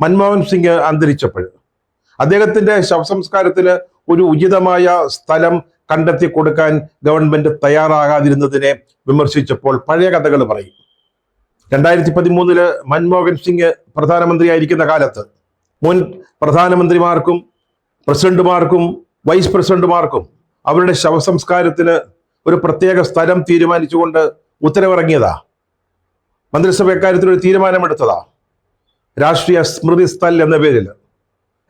മൻമോഹൻ സിംഗ് അന്തരിച്ചപ്പോൾ അദ്ദേഹത്തിന്റെ ശവസംസ്കാരത്തിന് ഒരു ഉചിതമായ സ്ഥലം കണ്ടെത്തി കൊടുക്കാൻ ഗവൺമെന്റ് തയ്യാറാകാതിരുന്നതിനെ വിമർശിച്ചപ്പോൾ പഴയ കഥകൾ പറയും. 2013 മൻമോഹൻ സിംഗ് പ്രധാനമന്ത്രിയായിരിക്കുന്ന കാലത്ത് മുൻ പ്രധാനമന്ത്രിമാർക്കും പ്രസിഡന്റുമാർക്കും വൈസ് പ്രസിഡന്റുമാർക്കും അവരുടെ ശവസംസ്കാരത്തിന് ഒരു പ്രത്യേക സ്ഥലം തീരുമാനിച്ചുകൊണ്ട് ഉത്തരവിറങ്ങിയതാ. മന്ത്രിസഭ ഇക്കാര്യത്തിൽ ഒരു തീരുമാനമെടുത്തതാ. രാഷ്ട്രീയ സ്മൃതി സ്ഥൽ എന്ന പേരിൽ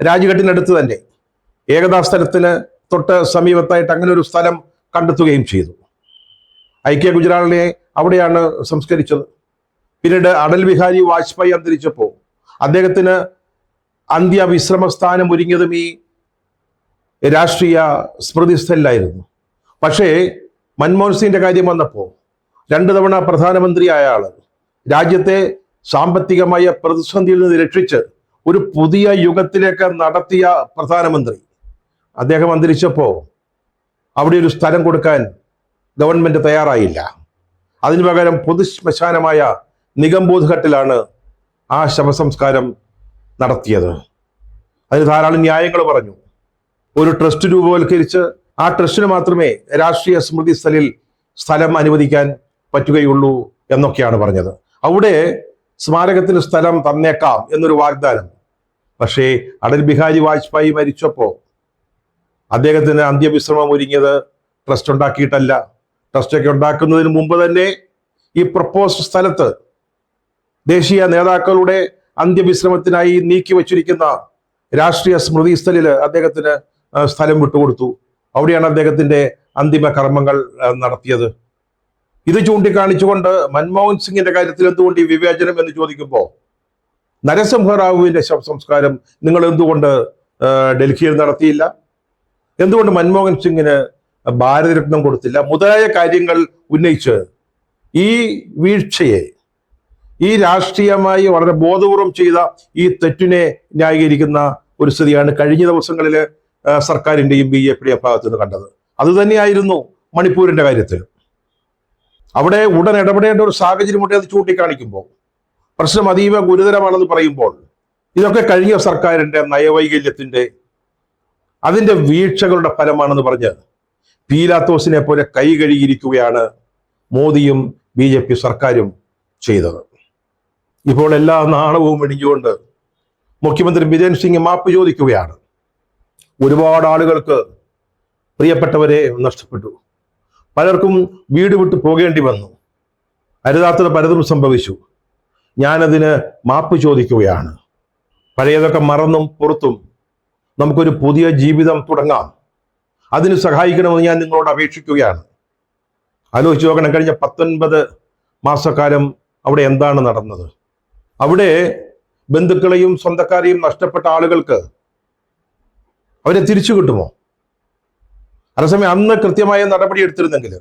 രാജ്ഘട്ടിനടുത്ത് തന്നെ ഏകതാ സ്ഥലത്തിന് തൊട്ട് സമീപത്തായിട്ട് അങ്ങനെ ഒരു സ്ഥലം കണ്ടെത്തുകയും ചെയ്തു. ഐക്യ ഗുജറാളിനെ അവിടെയാണ് സംസ്കരിച്ചത്. പിന്നീട് അടൽ ബിഹാരി വാജ്പേയി അന്തരിച്ചപ്പോൾ അദ്ദേഹത്തിന് അന്ത്യവിശ്രമ സ്ഥാനം ഒരുങ്ങിയതും ഈ രാഷ്ട്രീയ സ്മൃതി സ്ഥലിലായിരുന്നു. പക്ഷേ മൻമോഹൻ സിംഗിന്റെ കാര്യം വന്നപ്പോൾ 2 തവണ പ്രധാനമന്ത്രിയായ ആള് രാജ്യത്തെ സാമ്പത്തികമായ പ്രതിസന്ധിയിൽ നിന്ന് രക്ഷിച്ച് ഒരു പുതിയ യുഗത്തിലേക്ക് നടത്തിയ പ്രധാനമന്ത്രി അദ്ദേഹം അന്തരിച്ചപ്പോൾ അവിടെ ഒരു സ്ഥലം കൊടുക്കാൻ ഗവൺമെന്റ് തയ്യാറായില്ല. അതിനു പകരം പൊതുശ്മശാനമായ നിഗംബോധ് ഘട്ടിലാണ് ആ ശവസംസ്കാരം നടത്തിയത്. അതിന് ധാരാളം ന്യായങ്ങൾ പറഞ്ഞു. ഒരു ട്രസ്റ്റ് രൂപവൽക്കരിച്ച് ആ ട്രസ്റ്റിന് മാത്രമേ രാഷ്ട്രീയ സ്മൃതി സ്ഥലിൽ സ്ഥലം അനുവദിക്കാൻ പറ്റുകയുള്ളൂ എന്നൊക്കെയാണ് പറഞ്ഞത്. അവിടെ സ്മാരകത്തിന് സ്ഥലം തന്നേക്കാം എന്നൊരു വാഗ്ദാനം. പക്ഷേ അടൽ ബിഹാരി വാജ്പേയി മരിച്ചപ്പോൾ അദ്ദേഹത്തിന് അന്ത്യവിശ്രമം ഒരുങ്ങിയത് ട്രസ്റ്റ് ഉണ്ടാക്കിയിട്ടല്ല. ട്രസ്റ്റൊക്കെ ഉണ്ടാക്കുന്നതിന് മുമ്പ് തന്നെ ഈ പ്രപ്പോസ്ഡ് സ്ഥലത്ത് ദേശീയ നേതാക്കളുടെ അന്ത്യവിശ്രമത്തിനായി നീക്കി വച്ചിരിക്കുന്ന രാഷ്ട്രീയ സ്മൃതി സ്ഥലിൽ അദ്ദേഹത്തിന് സ്ഥലം വിട്ടുകൊടുത്തു. അവിടെയാണ് അദ്ദേഹത്തിന്റെ അന്തിമ കർമ്മങ്ങൾ നടത്തിയത്. ഇത് ചൂണ്ടിക്കാണിച്ചുകൊണ്ട് മൻമോഹൻ സിംഗിന്റെ കാര്യത്തിൽ എന്തുകൊണ്ട് ഈ വിവേചനം എന്ന് ചോദിക്കുമ്പോൾ നരസിംഹറാവുവിന്റെ ശവസംസ്കാരം നിങ്ങൾ എന്തുകൊണ്ട് ഡൽഹിയിൽ നടത്തിയില്ല, എന്തുകൊണ്ട് മൻമോഹൻ സിംഗിന് ഭാരതരത്നം കൊടുത്തില്ല, മുതലായ കാര്യങ്ങൾ ഉന്നയിച്ച് ഈ വീഴ്ചയെ, ഈ രാഷ്ട്രീയമായി വളരെ ബോധപൂർവം ചെയ്ത ഈ തെറ്റിനെ ന്യായീകരിക്കുന്ന ഒരു സ്ഥിതിയാണ് കഴിഞ്ഞ ദിവസങ്ങളിൽ സർക്കാരിന്റെയും BJPയുടെയും ഭാഗത്ത് നിന്ന് കണ്ടത്. അതുതന്നെയായിരുന്നു മണിപ്പൂരിന്റെ കാര്യത്തിൽ. അവിടെ ഉടൻ ഇടപെടേണ്ട ഒരു സാഹചര്യമുണ്ട്. അത് ചൂണ്ടിക്കാണിക്കുമ്പോൾ പ്രശ്നം അതീവ ഗുരുതരമാണെന്ന് പറയുമ്പോൾ ഇതൊക്കെ കഴിഞ്ഞ സർക്കാരിന്റെ നയവൈകല്യത്തിന്റെ അതിന്റെ വീഴ്ചകളുടെ ഫലമാണെന്ന് പറഞ്ഞ് പീലാത്തോസിനെ പോലെ കൈ കഴുകിയിരിക്കുകയാണ് മോദിയും BJP സർക്കാരും ചെയ്തത്. ഇപ്പോൾ എല്ലാ നാണവും വെടിഞ്ഞുകൊണ്ട് മുഖ്യമന്ത്രി ബിരേൻ സിംഗ് മാപ്പ് ചോദിക്കുകയാണ്. ഒരുപാട് ആളുകൾക്ക് പ്രിയപ്പെട്ടവരെ നഷ്ടപ്പെട്ടു. പലർക്കും വീട് വിട്ടു പോകേണ്ടി വന്നു. അരുതാത്തത് പലതും സംഭവിച്ചു. ഞാനതിന് മാപ്പ് ചോദിക്കുകയാണ്. പഴയതൊക്കെ മറന്നും പുറത്തും നമുക്കൊരു പുതിയ ജീവിതം തുടങ്ങാം. അതിന് സഹായിക്കണമെന്ന് ഞാൻ നിങ്ങളോട് അപേക്ഷിക്കുകയാണ്. ആലോചിച്ച് നോക്കണം, കഴിഞ്ഞ 19 മാസക്കാലം അവിടെ എന്താണ് നടന്നത്? അവിടെ ബന്ധുക്കളെയും സ്വന്തക്കാരെയും നഷ്ടപ്പെട്ട ആളുകൾക്ക് അവരെ തിരിച്ചു കിട്ടുമോ? അതേസമയം അന്ന് കൃത്യമായ നടപടി എടുത്തിരുന്നെങ്കിൽ,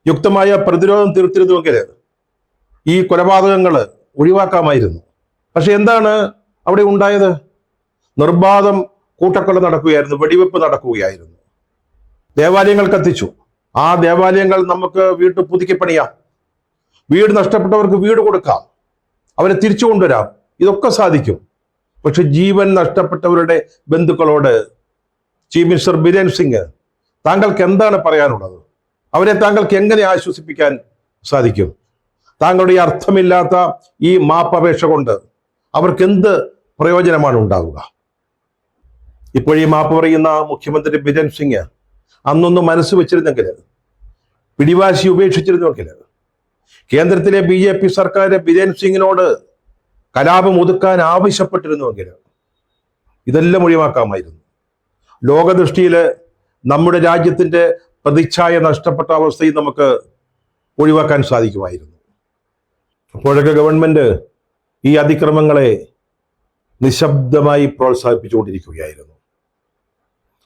യുക്തമായ പ്രതിരോധം തീർത്തിരുന്നുവെങ്കിൽ ഈ കൊലപാതകങ്ങൾ ഒഴിവാക്കാമായിരുന്നു. പക്ഷെ എന്താണ് അവിടെ ഉണ്ടായത്? നിർബാധം കൂട്ടക്കൊല നടക്കുകയായിരുന്നു, വെടിവെപ്പ് നടക്കുകയായിരുന്നു. ദേവാലയങ്ങൾ കത്തിച്ചു. ആ ദേവാലയങ്ങൾ നമുക്ക് വീട്ടിൽ പുതുക്കി പണിയാം, വീട് നഷ്ടപ്പെട്ടവർക്ക് വീട് കൊടുക്കാം, അവരെ തിരിച്ചു കൊണ്ടുവരാം, ഇതൊക്കെ സാധിക്കും. പക്ഷെ ജീവൻ നഷ്ടപ്പെട്ടവരുടെ ബന്ധുക്കളോട് ചീഫ് മിനിസ്റ്റർ ബിരേൻ സിംഗ് താങ്കൾക്ക് എന്താണ് പറയാനുള്ളത്? അവരെ താങ്കൾക്ക് എങ്ങനെ ആശ്വസിപ്പിക്കാൻ സാധിക്കും? താങ്കളുടെ ഈ അർത്ഥമില്ലാത്ത ഈ മാപ്പപേക്ഷ കൊണ്ട് അവർക്ക് എന്ത് പ്രയോജനമാണ് ഉണ്ടാവുക? ഇപ്പോഴീ മാപ്പ് പറയുന്ന മുഖ്യമന്ത്രി ബിരേൻ സിംഗ് അന്നൊന്ന് മനസ്സ് വെച്ചിരുന്നെങ്കിൽ, പിടിവാശി ഉപേക്ഷിച്ചിരുന്നുവെങ്കിൽ, കേന്ദ്രത്തിലെ BJP സർക്കാർ ബിരേൻ സിംഗിനോട് കലാപം ഒതുക്കാൻ ആവശ്യപ്പെട്ടിരുന്നുവെങ്കിൽ ഇതെല്ലാം ഒഴിവാക്കാമായിരുന്നു. ലോകദൃഷ്ടിയിൽ നമ്മുടെ രാജ്യത്തിന്റെ പ്രതിച്ഛായ നഷ്ടപ്പെട്ട അവസ്ഥയും നമുക്ക് ഒഴിവാക്കാൻ സാധിക്കുമായിരുന്നു. അപ്പോഴൊക്കെ ഗവൺമെന്റ് ഈ അതിക്രമങ്ങളെ നിശബ്ദമായി പ്രോത്സാഹിപ്പിച്ചുകൊണ്ടിരിക്കുകയായിരുന്നു.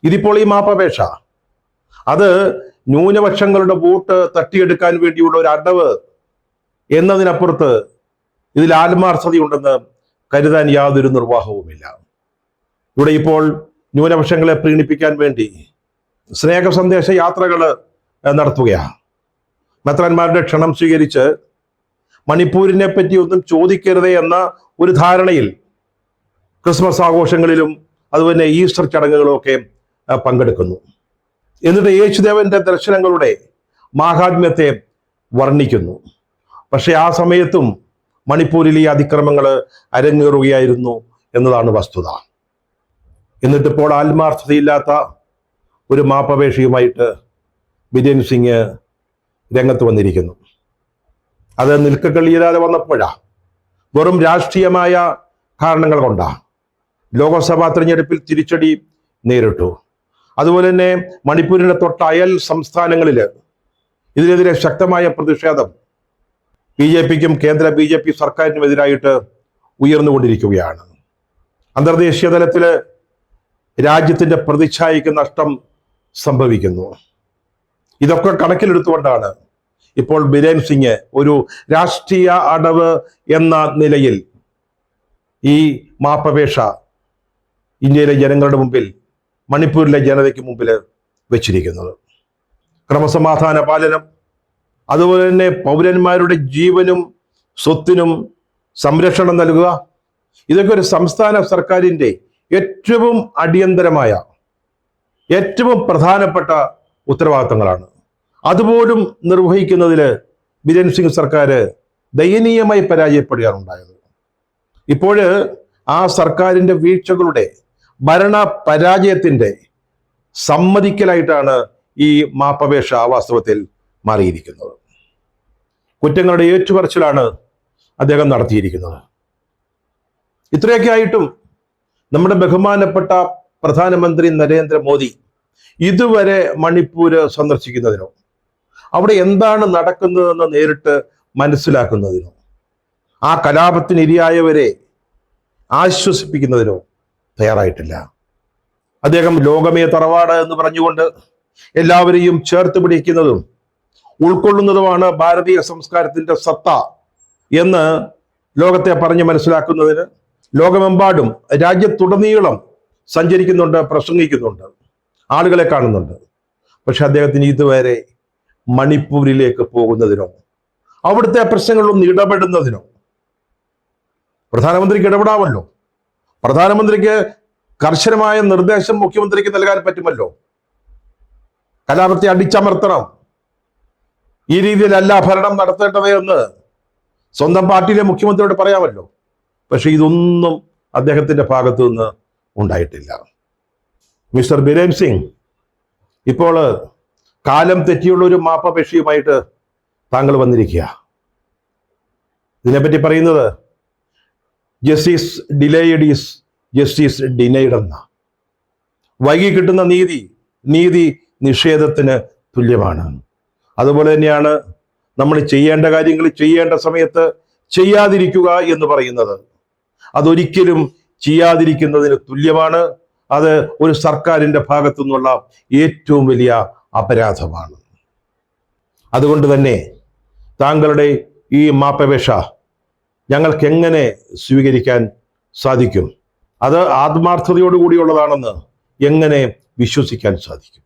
ഇതിപ്പോൾ ഈ മാപ്പപേക്ഷ അത് ന്യൂനപക്ഷങ്ങളുടെ വോട്ട് തട്ടിയെടുക്കാൻ വേണ്ടിയുള്ള ഒരു അടവ് എന്നതിനപ്പുറത്ത് ഇതിൽ ആത്മാർത്ഥതയുണ്ടെന്ന് കരുതാൻ യാതൊരു നിർവാഹവുമില്ല. ഇവിടെ ഇപ്പോൾ ന്യൂനപക്ഷങ്ങളെ പ്രീണിപ്പിക്കാൻ വേണ്ടി സ്നേഹ സന്ദേശ യാത്രകൾ നടത്തുകയാണ്. മെത്രാന്മാരുടെ ക്ഷണം സ്വീകരിച്ച് മണിപ്പൂരിനെ പറ്റി ഒന്നും ചോദിക്കരുതേ എന്ന ഒരു ധാരണയിൽ ക്രിസ്മസ് ആഘോഷങ്ങളിലും അതുപോലെ ഈസ്റ്റർ ചടങ്ങുകളും ഒക്കെ പങ്കെടുക്കുന്നു. എന്നിട്ട് യേശുദേവന്റെ ദർശനങ്ങളുടെ മാഹാത്മ്യത്തെ വർണ്ണിക്കുന്നു. പക്ഷെ ആ സമയത്തും മണിപ്പൂരിൽ ഈ അതിക്രമങ്ങൾ അരങ്ങേറുകയായിരുന്നു എന്നതാണ് വസ്തുത. എന്നിട്ടിപ്പോൾ ആത്മാർത്ഥതയില്ലാത്ത ഒരു മാപ്പപേക്ഷയുമായിട്ട് ബിരേൻ സിംഗ് രംഗത്ത് വന്നിരിക്കുന്നു. അത് നിൽക്കക്കള്ളിയില്ലാതെ വന്നപ്പോഴാ, വെറും രാഷ്ട്രീയമായ കാരണങ്ങൾ കൊണ്ടാ. ലോക്സഭാ തെരഞ്ഞെടുപ്പിൽ തിരിച്ചടി നേരിട്ടു. അതുപോലെ തന്നെ മണിപ്പൂരിന്റെ തൊട്ട അയൽ സംസ്ഥാനങ്ങളിൽ ഇതിനെതിരെ ശക്തമായ പ്രതിഷേധം BJPക്കും കേന്ദ്ര BJP സർക്കാരിനുമെതിരായിട്ട് ഉയർന്നുകൊണ്ടിരിക്കുകയാണ്. അന്തർദേശീയ തലത്തിൽ രാജ്യത്തിന്റെ പ്രതിച്ഛായയ്ക്ക് നഷ്ടം സംഭവിക്കുന്നു. ഇതൊക്കെ കണക്കിലെടുത്തുകൊണ്ടാണ് ഇപ്പോൾ ബിരേൻ സിംഗ് ഒരു രാഷ്ട്രീയ അടവ് എന്ന നിലയിൽ ഈ മാപ്പപേക്ഷ ഇന്ത്യയിലെ ജനങ്ങളുടെ മുമ്പിൽ, മണിപ്പൂരിലെ ജനതയ്ക്ക് മുമ്പിൽ വെച്ചിരിക്കുന്നത്. ക്രമസമാധാന പാലനം, അതുപോലെ തന്നെ പൗരന്മാരുടെ ജീവനും സ്വത്തിനും സംരക്ഷണം നൽകുക, ഇതൊക്കെ ഒരു സംസ്ഥാന സർക്കാരിൻ്റെ ഏറ്റവും അടിയന്തരമായ, ഏറ്റവും പ്രധാനപ്പെട്ട ഉത്തരവാദിത്തങ്ങളാണ്. അതുപോലും നിർവഹിക്കുന്നതിൽ ബിരേൻ സിംഗ് സർക്കാർ ദയനീയമായി പരാജയപ്പെടുകയാണ് ഉണ്ടായത്. ഇപ്പോൾ ആ സർക്കാരിൻ്റെ വീഴ്ചകളുടെ, ഭരണ പരാജയത്തിൻ്റെ സമ്മതിക്കലായിട്ടാണ് ഈ മാപ്പപേക്ഷ വാസ്തവത്തിൽ മാറിയിരിക്കുന്നത്. കുറ്റങ്ങളുടെ ഏറ്റുപറച്ചിലാണ് അദ്ദേഹം നടത്തിയിരിക്കുന്നത്. ഇത്രയൊക്കെ ആയിട്ടും നമ്മുടെ ബഹുമാനപ്പെട്ട പ്രധാനമന്ത്രി നരേന്ദ്രമോദി ഇതുവരെ മണിപ്പൂര് സന്ദർശിക്കുന്നതിനോ അവിടെ എന്താണ് നടക്കുന്നതെന്ന് നേരിട്ട് മനസ്സിലാക്കുന്നതിനോ ആ കലാപത്തിന് ഇരയായവരെ ആശ്വസിപ്പിക്കുന്നതിനോ തയ്യാറായിട്ടില്ല. അദ്ദേഹം ലോകമേ തറവാട് എന്ന് പറഞ്ഞുകൊണ്ട് എല്ലാവരെയും ചേർത്ത് പിടിക്കുന്നതും ഉൾക്കൊള്ളുന്നതുമാണ് ഭാരതീയ സംസ്കാരത്തിന്റെ സത്ത എന്ന് ലോകത്തെ പറഞ്ഞ് മനസ്സിലാക്കുന്നതിന് ലോകമെമ്പാടും രാജ്യത്തുടനീളം സഞ്ചരിക്കുന്നുണ്ട്, പ്രസംഗിക്കുന്നുണ്ട്, ആളുകളെ കാണുന്നുണ്ട്. പക്ഷെ അദ്ദേഹത്തിന് ഇതുവരെ മണിപ്പൂരിലേക്ക് പോകുന്നതിനോ അവിടുത്തെ പ്രശ്നങ്ങളിലൊന്നും ഇടപെടുന്നതിനോ, പ്രധാനമന്ത്രിക്ക് ഇടപെടാമല്ലോ, പ്രധാനമന്ത്രിക്ക് കർശനമായ നിർദ്ദേശം മുഖ്യമന്ത്രിക്ക് നൽകാൻ പറ്റുമല്ലോ, കലാപത്തെ അടിച്ചമർത്തണം, ഈ രീതിയിലല്ല ഭരണം നടത്തേണ്ടത് എന്ന് സ്വന്തം പാർട്ടിയിലെ മുഖ്യമന്ത്രിയോട് പറയാമല്ലോ. പക്ഷെ ഇതൊന്നും അദ്ദേഹത്തിന്റെ ഭാഗത്തു നിന്ന് ഉണ്ടായിട്ടില്ല. മിസ്റ്റർ ബിരേൻ സിംഗ് ഇപ്പോൾ കാലം തെറ്റിയുള്ള ഒരു മാപ്പപേക്ഷയുമായിട്ട് താങ്കൾ വന്നിരിക്കുക. ഇതിനെപ്പറ്റി പറയുന്നത് justice delayed is justice denied എന്ന, വൈകി കിട്ടുന്ന നീതി നിഷേധത്തിന് തുല്യമാണ്. അതുപോലെ തന്നെയാണ് നമ്മൾ ചെയ്യേണ്ട കാര്യങ്ങൾ ചെയ്യേണ്ട സമയത്ത് ചെയ്യാതിരിക്കുക എന്ന് പറയുന്നത്. അതൊരിക്കലും ചെയ്യാതിരിക്കുന്നതിന് തുല്യമാണ്. അത് ഒരു സർക്കാരിൻ്റെ ഭാഗത്തു നിന്നുള്ള ഏറ്റവും വലിയ അപരാധമാണ്. അതുകൊണ്ട് തന്നെ താങ്കളുടെ ഈ മാപ്പപേക്ഷ ഞങ്ങൾക്ക് എങ്ങനെ സ്വീകരിക്കാൻ സാധിക്കും? അത് ആത്മാർത്ഥതയോടുകൂടിയുള്ളതാണെന്ന് എങ്ങനെ വിശ്വസിക്കാൻ സാധിക്കും?